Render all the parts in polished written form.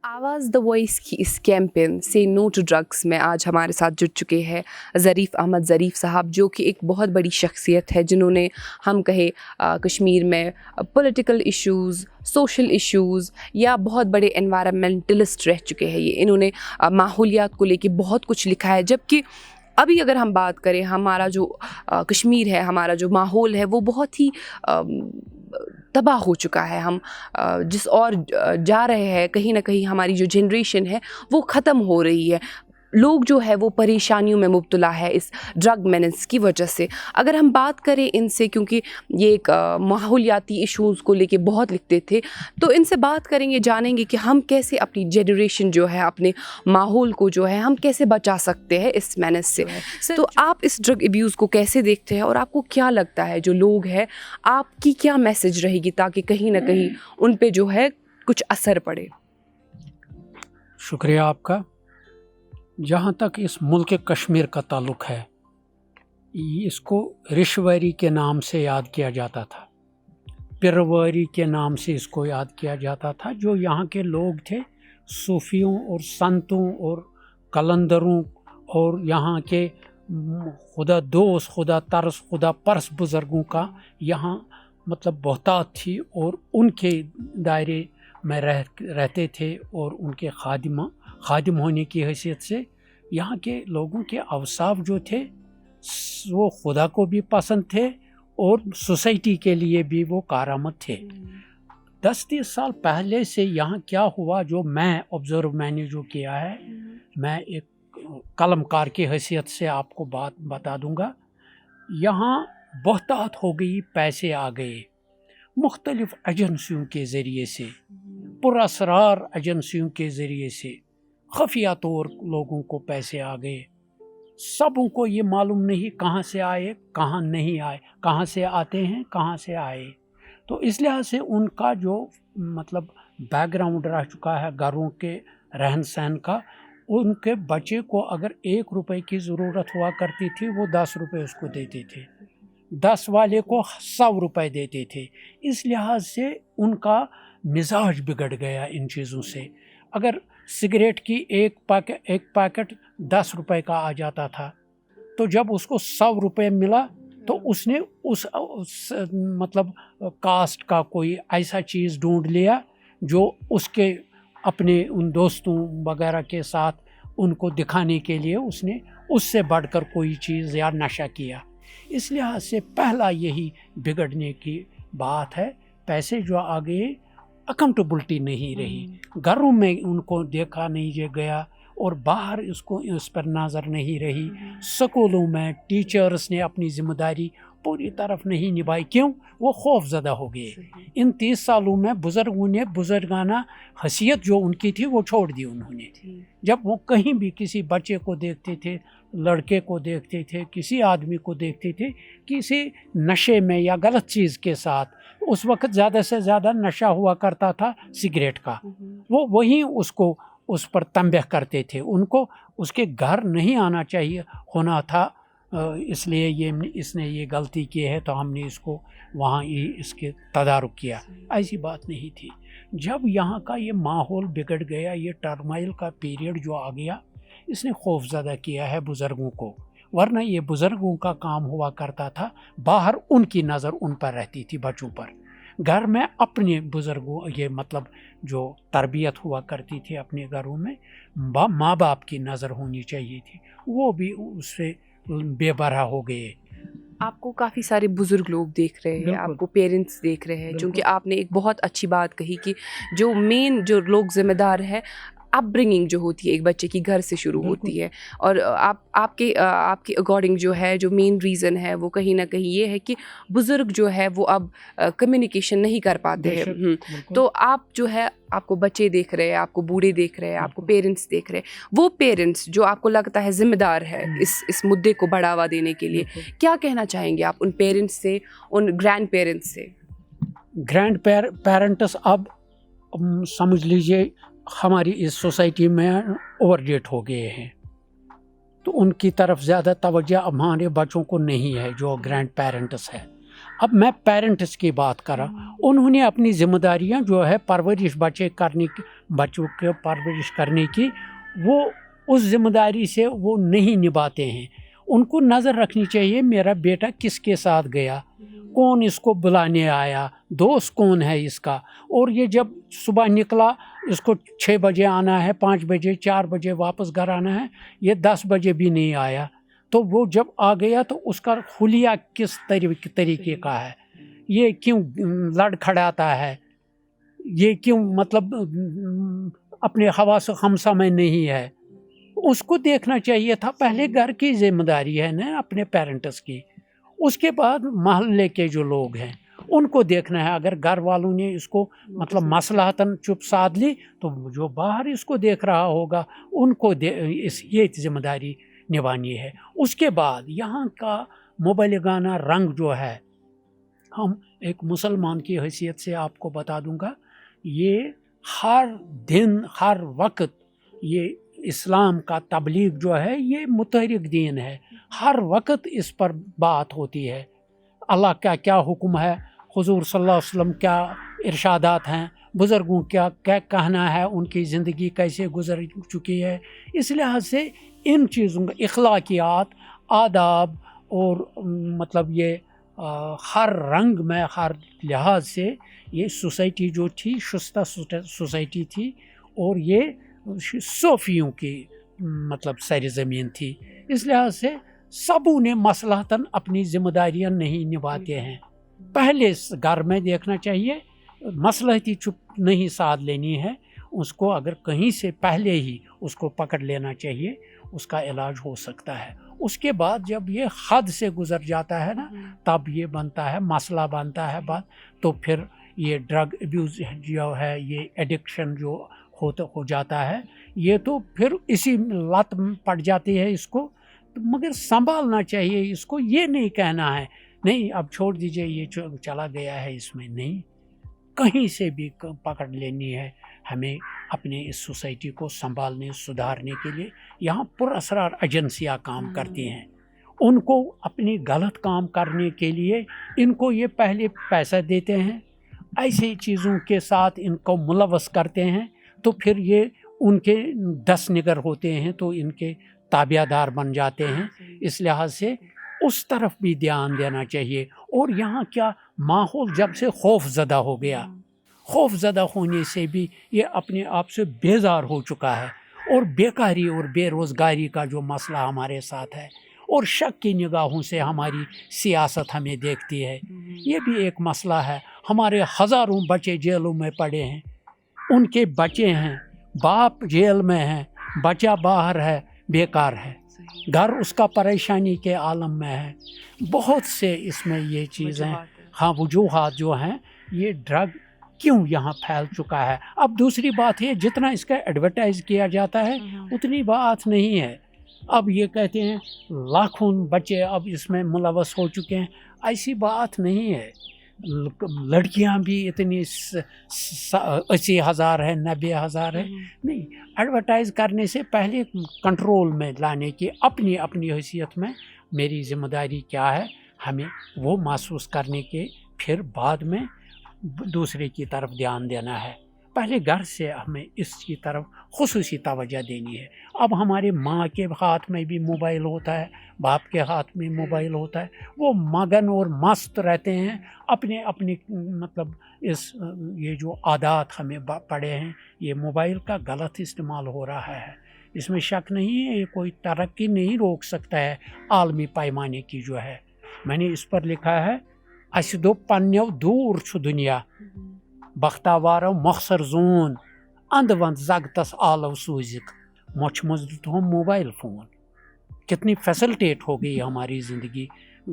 आवाज़ the voice की इस कैंपेन से नो टू ड्रग्स में आज हमारे साथ जुड़ चुके हैं ज़रीफ़ अहमद ज़रीफ़ साहब, जो कि एक बहुत बड़ी शख्सियत है जिन्होंने हम कहे कश्मीर में पॉलिटिकल इश्यूज़, सोशल इश्यूज़ या बहुत बड़े एनवायरमेंटलिस्ट रह चुके हैं। ये इन्होंने माहौलियात को लेके बहुत कुछ लिखा है। जबकि अभी अगर हम बात करें, हमारा जो कश्मीर है, हमारा जो माहौल है, वो बहुत ही तबाह हो चुका है। हम जिस और जा रहे हैं, कहीं ना कहीं हमारी जो जनरेशन है वो ख़त्म हो रही है। लोग जो है वो परेशानियों में मुब्तला है इस ड्रग मेनेस की वजह से। अगर हम बात करें इनसे, क्योंकि ये एक माहौलियाती इश्यूज़ को लेके बहुत लिखते थे, तो इनसे बात करेंगे, जानेंगे कि हम कैसे अपनी जनरेशन जो है, अपने माहौल को जो है, हम कैसे बचा सकते हैं इस मेनेस से। तो आप इस ड्रग एब्यूज़ को कैसे देखते हैं और आपको क्या लगता है जो लोग हैं, आपकी क्या मैसेज रहेगी ताकि कहीं ना कहीं उन पे जो है कुछ असर पड़े? शुक्रिया आपका। जहाँ तक इस मुल्क कश्मीर का ताल्लुक़ है, इसको रिशवरी के नाम से याद किया जाता था, पिरवरी के नाम से इसको याद किया जाता था। जो यहाँ के लोग थे, सूफियों और संतों और कलंदरों और यहाँ के खुदा दोस्त, खुदा तरस, खुदा परस बुज़ुर्गों का यहाँ मतलब बहुतात थी और उनके दायरे में रहते थे और उनके खादिम होने की हैसियत से यहाँ के लोगों के अवसाफ जो थे वो खुदा को भी पसंद थे और सोसाइटी के लिए भी वो कारामद थे। 10-30 साल पहले से यहाँ क्या हुआ, जो मैंने जो किया है, मैं एक कलमकार की हैसियत से आपको बात बता दूंगा। यहाँ बहुतात हो गई, पैसे आ गए मुख्तलिफ एजेंसियों के ज़रिए से, पुरअसरार एजेंसियों के ज़रिए से, खुफिया तौर लोगों को पैसे आ गए। सबों को ये मालूम नहीं कहाँ से आए, कहाँ नहीं आए, कहाँ से आते हैं, कहाँ से आए। तो इस लिहाज से उनका जो मतलब बैकग्राउंड रह चुका है घरों के रहन सहन का, उनके बच्चे को अगर 1 रुपए की ज़रूरत हुआ करती थी, वो 10 रुपए उसको देते थे, 10 वाले को 100 रुपए देते थे। इस लिहाज से उनका मिजाज बिगड़ गया इन चीज़ों से। अगर सिगरेट की एक पैकेट 10 रुपए का आ जाता था, तो जब उसको 100 रुपए मिला तो उसने उस मतलब कास्ट का कोई ऐसा चीज़ ढूंढ लिया जो उसके अपने उन दोस्तों वगैरह के साथ उनको दिखाने के लिए उसने उससे बढ़कर कोई चीज़ या नशा किया। इस लिहाज से पहला यही बिगड़ने की बात है। पैसे जो आ गए, अकाउंटेबिलिटी नहीं रही, घरों में उनको देखा नहीं गया और बाहर इसको इस पर नज़र नहीं रही। स्कूलों में टीचर्स ने अपनी जिम्मेदारी पूरी तरफ नहीं निभाई। क्यों? वो खौफज़दा हो गए। इन 30 सालों में बुज़ुर्गों ने बुज़ुर्गाना हैसियत जो उनकी थी वो छोड़ दी उन्होंने। जब वो कहीं भी किसी बच्चे को देखते थे, लड़के को देखते थे, किसी आदमी को देखते थे किसी नशे में या गलत चीज़ के साथ, उस वक्त ज़्यादा से ज़्यादा नशा हुआ करता था सिगरेट का, वो वहीं उसको उस पर तंबह करते थे। उनको उसके घर नहीं आना चाहिए होना था, इसलिए इसने ये गलती की है तो हमने इसको वहाँ ही इसके तदारुक किया। ऐसी बात नहीं थी। जब यहाँ का ये माहौल बिगड़ गया, ये टर्माइल का पीरियड जो आ गया, इसने खौफज़दा किया है बुज़ुर्गों को। वरना ये बुज़ुर्गों का काम हुआ करता था, बाहर उनकी नज़र उन पर रहती थी, बच्चों पर। घर में अपने बुज़ुर्गों, ये मतलब जो तरबियत हुआ करती थी अपने घरों में, माँ बाप की नज़र होनी चाहिए थी, वो भी उससे बेबरहा हो गए। आपको काफ़ी सारे बुज़ुर्ग लोग देख रहे हैं, आपको पेरेंट्स देख रहे हैं, क्योंकि आपने एक बहुत अच्छी बात कही कि जो मेन जो लोग ज़िम्मेदार है, अपब्रिंगिंग जो होती है एक बच्चे की घर से शुरू होती है। और आपके अकॉर्डिंग जो है, जो मेन रीज़न है वो कहीं ना कहीं ये है कि बुज़ुर्ग जो है वो अब कम्युनिकेशन नहीं कर पाते हैं। तो आप जो है, आपको बच्चे देख रहे हैं, आपको बूढ़े देख रहे हैं, आपको पेरेंट्स देख रहे हैं, वो पेरेंट्स जो आपको लगता है ज़िम्मेदार है इस मुद्दे को बढ़ावा देने के लिए, क्या कहना चाहेंगे आप उन पेरेंट्स से, उन ग्रैंड पेरेंट्स से? ग्रैंड पेरेंट्स अब समझ लीजिए हमारी इस सोसाइटी में ओवर डेट हो गए हैं, तो उनकी तरफ ज़्यादा तवज्जो हमारे बच्चों को नहीं है जो ग्रैंड पेरेंट्स है। अब मैं पेरेंट्स की बात कर रहा, उन्होंने अपनी जिम्मेदारियां जो है परवरिश बच्चों के परवरिश करने की, वो उस जिम्मेदारी से वो नहीं निभाते हैं। उनको नज़र रखनी चाहिए मेरा बेटा किसके साथ गया, कौन इसको बुलाने आया, दोस्त कौन है इसका, और ये जब सुबह निकला इसको 6 बजे आना है, 5 बजे 4 बजे वापस घर आना है, ये 10 बजे भी नहीं आया, तो वो जब आ गया तो उसका हुलिया किस तरीके का है, ये क्यों लड़खड़ाता है, ये क्यों मतलब अपने हवास हमसा में नहीं है, उसको देखना चाहिए था। पहले घर की जिम्मेदारी है ना अपने पेरेंट्स की, उसके बाद मोहल्ले के जो लोग हैं उनको देखना है। अगर घर वालों ने इसको मतलब मसलहतन चुप साध ली तो जो बाहर इसको देख रहा होगा उनको ये जिम्मेदारी निभानी है। उसके बाद यहाँ का मुबलिगाना रंग जो है, हम एक मुसलमान की हैसियत से आपको बता दूंगा, ये हर दिन हर वक्त ये इस्लाम का तबलीग जो है ये मुतहरिक दीन है, हर वक्त इस पर बात होती है। अल्लाह का क्या हुक्म है, हुजूर सल्लल्लाहु अलैहि वसल्लम क्या इरशादात हैं, बुज़ुर्गों क्या क्या कहना है, उनकी ज़िंदगी कैसे गुजर चुकी है। इस लिहाज से इन चीज़ों का इखलाकियात, आदाब और मतलब ये हर रंग में हर लिहाज से ये सोसाइटी जो थी शुस्ता सोसाइटी थी, और ये सूफियों की मतलब सर ज़मीन थी। इस लिहाज से सबों ने मसलहतन अपनी जिम्मेदारियां नहीं निभाते हैं। पहले घर में देखना चाहिए, मसलहती चुप नहीं साध लेनी है, उसको अगर कहीं से पहले ही उसको पकड़ लेना चाहिए, उसका इलाज हो सकता है। उसके बाद जब ये हद से गुजर जाता है ना, तब ये बनता है मसला बनता है बात, तो फिर ये ड्रग अब्यूज़ जो है, ये एडिक्शन जो हो जाता है, ये तो फिर इसी लत में पड़ जाती है इसको। तो मगर संभालना चाहिए इसको, ये नहीं कहना है नहीं अब छोड़ दीजिए ये चला गया है, इसमें नहीं, कहीं से भी पकड़ लेनी है हमें अपने इस सोसाइटी को संभालने सुधारने के लिए। यहाँ पुरअसरार एजेंसियाँ काम करती हैं, उनको अपनी गलत काम करने के लिए इनको ये पहले पैसा देते हैं, ऐसी चीज़ों के साथ इनको मुलव्वस करते हैं, तो फिर ये उनके 10 निगर होते हैं तो इनके ताबियादार बन जाते हैं। इस लिहाज से उस तरफ भी ध्यान देना चाहिए। और यहाँ क्या माहौल जब से खौफ ज़दा हो गया, खौफ ज़दा होने से भी ये अपने आप से बेजार हो चुका है, और बेकारी और बेरोज़गारी का जो मसला हमारे साथ है, और शक की निगाहों से हमारी सियासत हमें देखती है, ये भी एक मसला है। हमारे हज़ारों बच्चे जेलों में पड़े हैं, उनके बच्चे हैं, बाप जेल में है, बच्चा बाहर है, बेकार है, घर उसका परेशानी के आलम में है। बहुत से इसमें ये चीज़ें, हाँ वजूहात जो हैं, ये ड्रग क्यों यहाँ फैल चुका है। अब दूसरी बात है, जितना इसका एडवर्टाइज़ किया जाता है उतनी बात नहीं है। अब ये कहते हैं लाखों बच्चे अब इसमें मुलव्वस हो चुके हैं, ऐसी बात नहीं है। लड़कियां भी इतनी 80,000 है, 90,000 है, नहीं। एडवर्टाइज़ करने से पहले कंट्रोल में लाने की अपनी अपनी हैसियत में मेरी ज़िम्मेदारी क्या है, हमें वो महसूस करने के फिर बाद में दूसरे की तरफ ध्यान देना है। पहले घर से हमें इसकी तरफ खुसूसी तवज्जो देनी है। अब हमारे माँ के हाथ में भी मोबाइल होता है, बाप के हाथ में मोबाइल होता है, वो मगन और मस्त रहते हैं अपने अपनी मतलब इस ये जो आदत हमें पड़े हैं, ये मोबाइल का गलत इस्तेमाल हो रहा है, इसमें शक नहीं है। ये कोई तरक्की नहीं रोक सकता है आलमी पैमाने की जो है। मैंने इस पर लिखा है, अस दो पन्यो दूर छु दुनिया बख्तावारो मखसर जून अंध वंद जगतस आलव सूजिक मुझ मजदूर मोबाइल फ़ोन। कितनी फैसिलिटेट हो गई हमारी ज़िंदगी,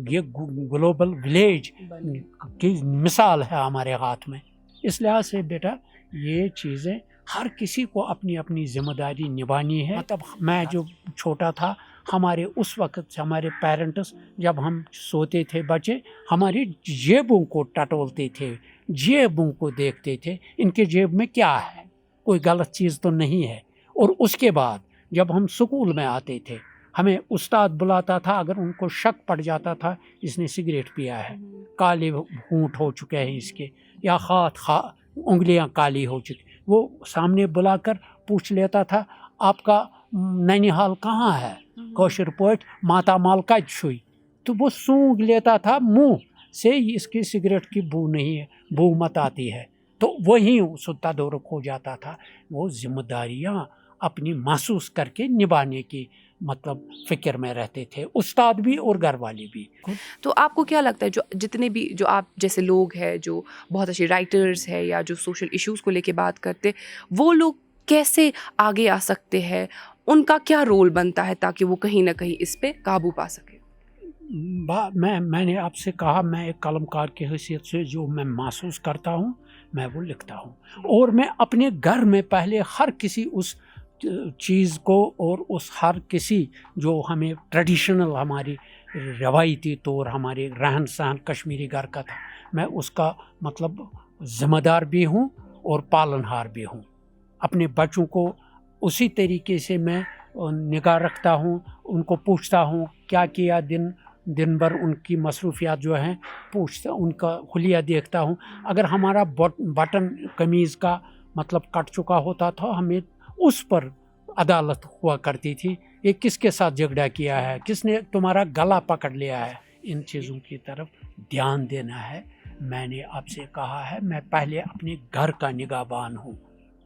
ये ग्लोबल विलेज की मिसाल है हमारे हाथ में। इस लिहाज से बेटा ये चीज़ें हर किसी को अपनी अपनी ज़िम्मेदारी निभानी है। मतलब मैं जो छोटा था, हमारे उस वक़्त हमारे पेरेंट्स जब हम सोते थे बच्चे, हमारी जेबों को टटोलते थे, जेबों को देखते थे, इनके जेब में क्या है, कोई गलत चीज़ तो नहीं है। और उसके बाद जब हम स्कूल में आते थे, हमें उस्ताद बुलाता था, अगर उनको शक पड़ जाता था इसने सिगरेट पिया है, काले होंठ हो चुके हैं इसके, या उंगलियां काली हो चुकी, वो सामने बुलाकर पूछ लेता था आपका नैनीहाल कहाँ है, कौशर पोट मातामाल कत छुई, तो वो सूंघ लेता था मुंह से, इसकी सिगरेट की बू नहीं है, बू मत आती है, तो वहीं सुत्ता दौरक हो जाता था। वो जिम्मेदारियाँ अपनी महसूस करके निभाने की मतलब फिक्र में रहते थे, उस्ताद भी और घर वाले भी। तो आपको क्या लगता है जो जितने भी जो आप जैसे लोग हैं जो बहुत अच्छे राइटर्स हैं या जो सोशल इश्यूज़ को लेके बात करते, वो लोग कैसे आगे आ सकते हैं, उनका क्या रोल बनता है ताकि वो कहीं ना कहीं इस पे काबू पा सके? मैंने आपसे कहा, मैं एक कलमकार की हैसियत से जो मैं महसूस करता हूँ मैं वो लिखता हूँ, और मैं अपने घर में पहले हर किसी उस चीज़ को और उस हर किसी जो हमें ट्रेडिशनल हमारी रवायती तौर हमारे रहन सहन कश्मीरी घर का था, मैं उसका मतलब ज़िम्मेदार भी हूँ और पालनहार भी हूँ। अपने बच्चों को उसी तरीके से मैं निगाह रखता हूँ, उनको पूछता हूँ क्या किया दिन भर, उनकी मसरूफियात जो हैं पूछता, उनका हुलिया देखता हूँ। अगर हमारा बटन कमीज़ का मतलब कट चुका होता था, हमें उस पर अदालत हुआ करती थी, ये किसके साथ झगड़ा किया है, किसने तुम्हारा गला पकड़ लिया है, इन चीज़ों की तरफ ध्यान देना है। मैंने आपसे कहा है मैं पहले अपने घर का निगाहबान हूँ,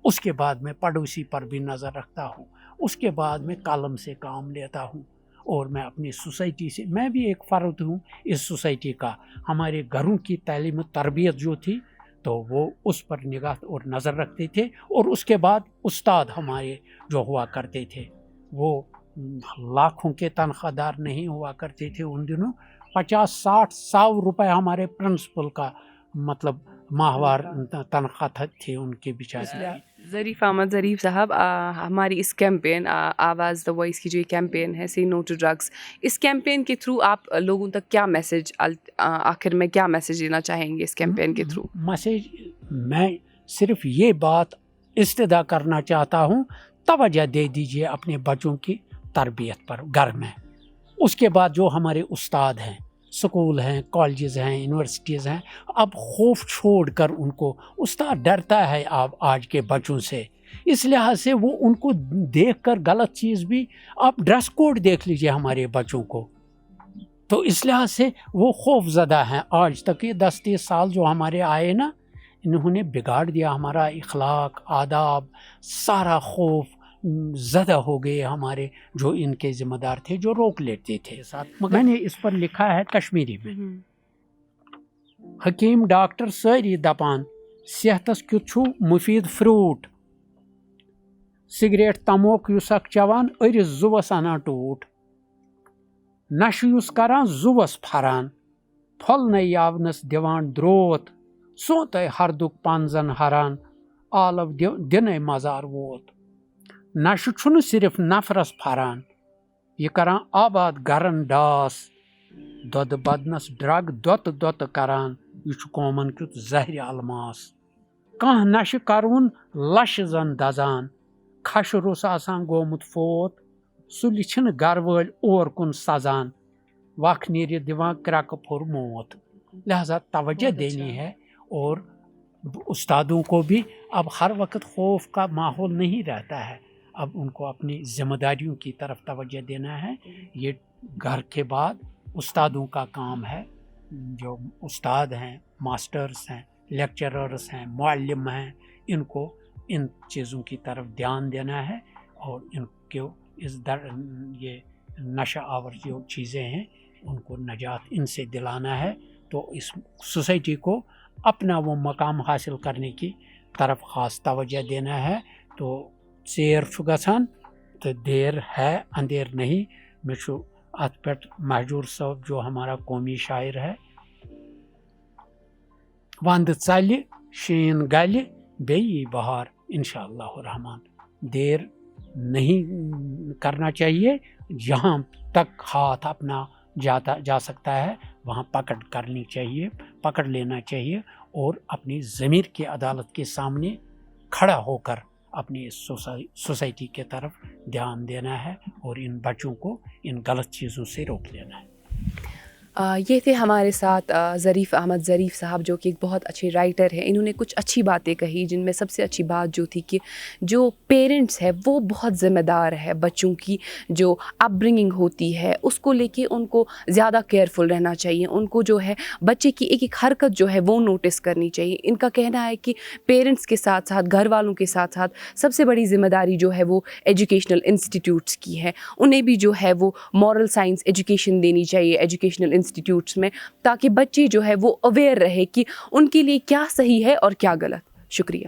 उसके बाद मैं पड़ोसी पर भी नज़र रखता हूँ, उसके बाद मैं कलम से काम लेता हूँ, और मैं अपनी सोसाइटी से, मैं भी एक फ़र्द हूँ इस सोसाइटी का। हमारे घरों की तालीम तरबियत जो थी तो वो उस पर निगाह और नज़र रखते थे, और उसके बाद उस्ताद हमारे जो हुआ करते थे वो लाखों के तनख्वाहदार नहीं हुआ करते थे उन दिनों, 50-60-100 रुपए हमारे प्रिंसिपल का मतलब माहवार तनख्वाह थी उनके बेचारे। ज़रीफ़ अहमद ज़रीफ़ साहब, हमारी इस कैंपेन आवाज़ द वॉइस की जो कैंपेन है से नो टू ड्रग्स, इस कैंपेन के थ्रू आप लोगों तक क्या मैसेज आखिर में क्या मैसेज देना चाहेंगे इस कैंपेन के थ्रू? मैसेज मैं सिर्फ ये बात इस्तदा करना चाहता हूँ, तवज्जो दे दीजिए अपने बच्चों की तरबियत पर घर में। उसके बाद जो हमारे उस्ताद हैं, स्कूल हैं, कॉलेजेस हैं, यूनिवर्सिटीज़ हैं, अब खौफ छोड़कर उनको, उस्ताद डरता है आप आज के बच्चों से, इस लिहाज से वो उनको देखकर गलत चीज़ भी, आप ड्रेस कोड देख लीजिए हमारे बच्चों को, तो इस लिहाज से वो खौफ ज़दा हैं। आज तक ये 10-30 साल जो हमारे आए ना, इन्होंने बिगाड़ दिया हमारा इखलाक, आदाब, सारा खौफ ज़दा हो गए हमारे जो इनके ज़िम्मेदार थे जो रोक लेते थे साथ। मैंने इस पर लिखा है कश्मीरी में, हकीम डॉक्टर सारी दपान सेहतस क्युत छु मुफीद फ्रूट, सिगरेट तमोक युस अख चवान अरिस जुवस अना टूट, नश युस करान जुवस फरान, फल न यावनस दिवान द्रोत, सोत हरदुक पानजन हरान, आलव दिन मजार वोत, नश छुन सिर्फ नफरस फरान, ये करान आबाद गरन डास, दद बदनस ड्रग दोत दोत करान, यह कौमन क्युत जहर अलमास, कह नश करुन लश जन दजान, खश रुस आसान गोमुत फोत, सुलि छिन गर वल और कुन सजान, वख नीर दिवान क्रक फुर मौत। लिहाजा तवज्जो देनी है, और उस्तादों को भी अब हर वक्त खौफ का माहौल नहीं रहता है, अब उनको अपनी जिम्मेदारियों की तरफ तवज्जो देना है। ये घर के बाद उस्तादों का काम है, जो उस्ताद हैं, मास्टर्स हैं, लेक्चरर्स हैं, मुअल्लिम हैं, इनको इन चीज़ों की तरफ ध्यान देना है, और इनको ये नशा आवर जो चीज़ें हैं उनको नजात इनसे दिलाना है। तो इस सोसाइटी को अपना वो मकाम हासिल करने की तरफ ख़ास तवज्जो देना है। तो सेर छु गसान तो देर है अंधेर नहीं। मे छु अत पे महजूर साहब जो हमारा कौमी शायर है, वंद चल शीन गल बेयी बहार इंशाअल्लाह रहमान। देर नहीं करना चाहिए, जहाँ तक हाथ अपना जा सकता है वहाँ पकड़ करनी चाहिए, पकड़ लेना चाहिए, اور اپنی ضمیر کی عدالت کے سامنے کھڑا ہو کر اپنی اس سوسائٹی کے طرف دھیان دینا ہے اور ان بچوں کو ان غلط چیزوں سے روک لینا ہے. یہ تھے ہمارے ساتھ ظریف احمد ظریف صاحب جو کہ ایک بہت اچھے رائٹر ہیں. انہوں نے کچھ اچھی باتیں کہی جن میں سب سے اچھی بات جو تھی کہ جو پیرنٹس ہے وہ بہت ذمہ دار ہے. بچوں کی جو اپ برنگنگ ہوتی ہے اس کو لے کے ان کو زیادہ کیئرفل رہنا چاہیے. ان کو جو ہے بچے کی ایک ایک حرکت جو ہے وہ نوٹس کرنی چاہیے. ان کا کہنا ہے کہ پیرنٹس کے ساتھ ساتھ گھر والوں کے ساتھ ساتھ سب سے بڑی ذمہ داری جو ہے وہ ایجوکیشنل انسٹیٹیوٹس کی ہے. انہیں بھی جو ہے وہ مورل سائنس ایجوکیشن دینی چاہیے ایجوکیشنل انسٹیٹیوٹس میں, تاکہ بچے جو ہے وہ اویئر رہے کہ ان کے لیے کیا صحیح ہے اور کیا غلط. شکریہ.